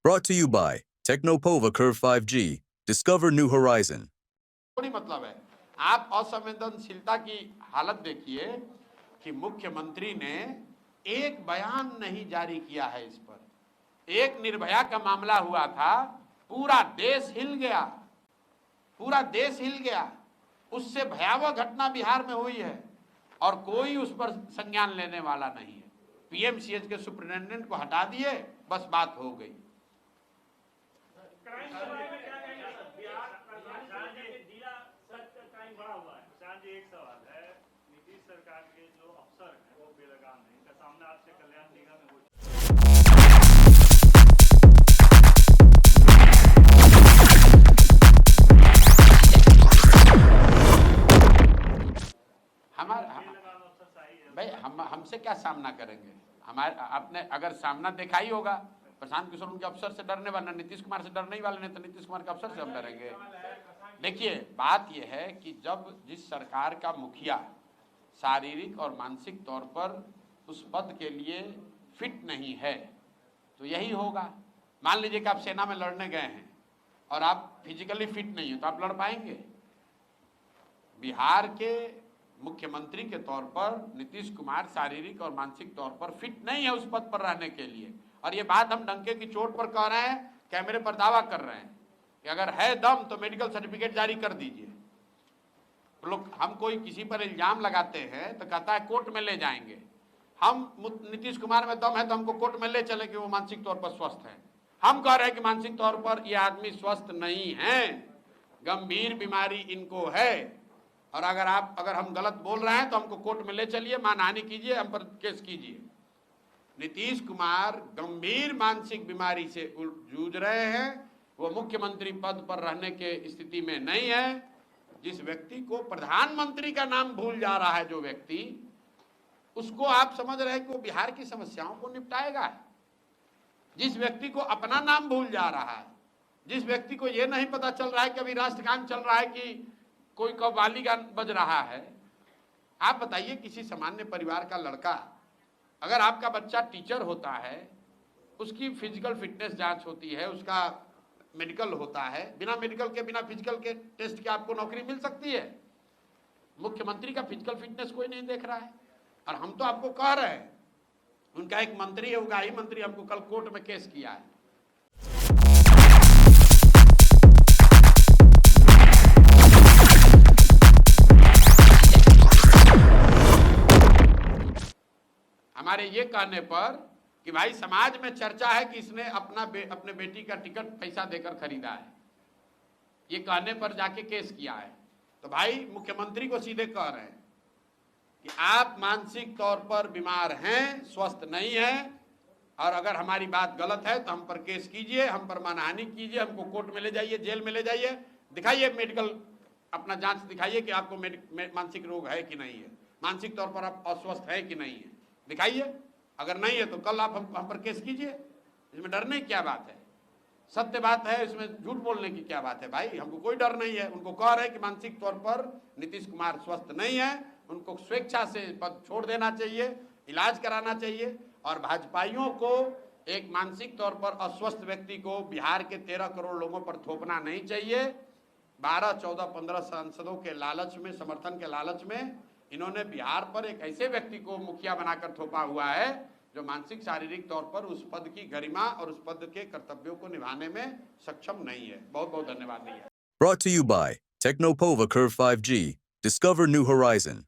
Brought to you by Technopova Curve 5G. Discover new horizon. थोड़ी मतलब है। आप असंवेदनशीलता की हालत देखिए कि मुख्यमंत्री ने एक बयान नहीं जारी किया है इस पर। एक निर्भया का मामला हुआ था, पूरा देश हिल गया, पूरा देश हिल गया। उससे भयावह घटना बिहार में हुई है और कोई उस पर संज्ञान लेने वाला नहीं है। पीएमसीएच के सुपरिटेंडेंट को हटा दिए, बस बात हो गई। एक सवाल है, नीतीश सरकार के जो अफसर हैं वो बेलगाम हैं, इनका सामना आपसे कल्याण निगम में हो भाई हमसे क्या सामना करेंगे? हमारे आपने अगर सामना देखा ही होगा, प्रशांत किशोर उनके अफसर से डरने वाला, नीतीश कुमार से डरने ही वाले नहीं, तो नीतीश कुमार के अफसर से हम डरेंगे? देखिए, बात यह है कि जब जिस सरकार का मुखिया शारीरिक और मानसिक तौर पर उस पद के लिए फिट नहीं है तो यही होगा। मान लीजिए कि आप सेना में लड़ने गए हैं और आप फिजिकली फिट नहीं हो, तो आप लड़ पाएंगे? बिहार के मुख्यमंत्री के तौर पर नीतीश कुमार शारीरिक और मानसिक तौर पर फिट नहीं है उस पद पर रहने के लिए। और ये बात हम डंके की चोट पर कह रहे हैं, कैमरे पर दावा कर रहे हैं कि अगर है दम तो मेडिकल सर्टिफिकेट जारी कर दीजिए। तो लोग हम कोई किसी पर इल्जाम लगाते हैं तो कहता है कोर्ट में ले जाएंगे। हम नीतीश कुमार में दम है तो हमको कोर्ट में ले चले कि वो मानसिक तौर पर स्वस्थ है। हम कह रहे हैं कि मानसिक तौर पर ये आदमी स्वस्थ नहीं है, गंभीर बीमारी इनको है। और अगर हम गलत बोल रहे हैं तो हमको कोर्ट में ले चलिए, मानहानि कीजिए, हम पर केस कीजिए। नीतीश कुमार गंभीर मानसिक बीमारी से जूझ रहे हैं, वो मुख्यमंत्री पद पर रहने के स्थिति में नहीं है। जिस व्यक्ति को प्रधानमंत्री का नाम भूल जा रहा है, जो व्यक्ति, उसको आप समझ रहे हैं कि वो बिहार की समस्याओं को निपटाएगा? जिस व्यक्ति को अपना नाम भूल जा रहा है, जिस व्यक्ति को ये नहीं पता चल रहा है कि अभी राष्ट्रगान चल रहा है कि कोई कव्वाली गान बज रहा है। आप बताइए, किसी सामान्य परिवार का लड़का, अगर आपका बच्चा टीचर होता है, उसकी फिजिकल फिटनेस जांच होती है, उसका मेडिकल होता है, बिना मेडिकल के, बिना फिजिकल के टेस्ट के आपको नौकरी मिल सकती है। मुख्यमंत्री का फिजिकल फिटनेस कोई नहीं देख रहा है। और हम तो आपको कह रहे हैं, उनका एक मंत्री है, उगाही मंत्री, हमको कल कोर्ट में केस किया है। हमारे ये कहने पर कि भाई समाज में चर्चा है कि इसने अपने बेटी का टिकट पैसा देकर खरीदा है, ये कहने पर जाके केस किया है। तो भाई मुख्यमंत्री को सीधे कह रहे हैं कि आप मानसिक तौर पर बीमार हैं, स्वस्थ नहीं हैं, और अगर हमारी बात गलत है तो हम पर केस कीजिए, हम पर मानहानि कीजिए, हमको कोर्ट में ले जाइए, जेल में ले जाइए, दिखाइए मेडिकल अपना जांच दिखाइए कि आपको मानसिक रोग है कि नहीं है, मानसिक तौर पर आप अस्वस्थ है कि नहीं है, दिखाइए। अगर नहीं है तो कल आप हम पर केस कीजिए। इसमें डरने की क्या बात है? सत्य बात है, इसमें झूठ बोलने की क्या बात है? भाई हमको कोई डर नहीं है। उनको कह रहे हैं कि मानसिक तौर पर नीतीश कुमार स्वस्थ नहीं है, उनको स्वेच्छा से पद छोड़ देना चाहिए, इलाज कराना चाहिए। और भाजपाइयों को एक मानसिक तौर पर अस्वस्थ व्यक्ति को बिहार के 13 करोड़ लोगों पर थोपना नहीं चाहिए। 12, 14, 15 सांसदों के लालच में, समर्थन के लालच में इन्होंने बिहार पर एक ऐसे व्यक्ति को मुखिया बनाकर थोपा हुआ है जो मानसिक शारीरिक तौर पर उस पद की गरिमा और उस पद के कर्तव्यों को निभाने में सक्षम नहीं है। बहुत बहुत धन्यवाद भैया। Brought to you by Technopova Curve 5G. Discover new horizon.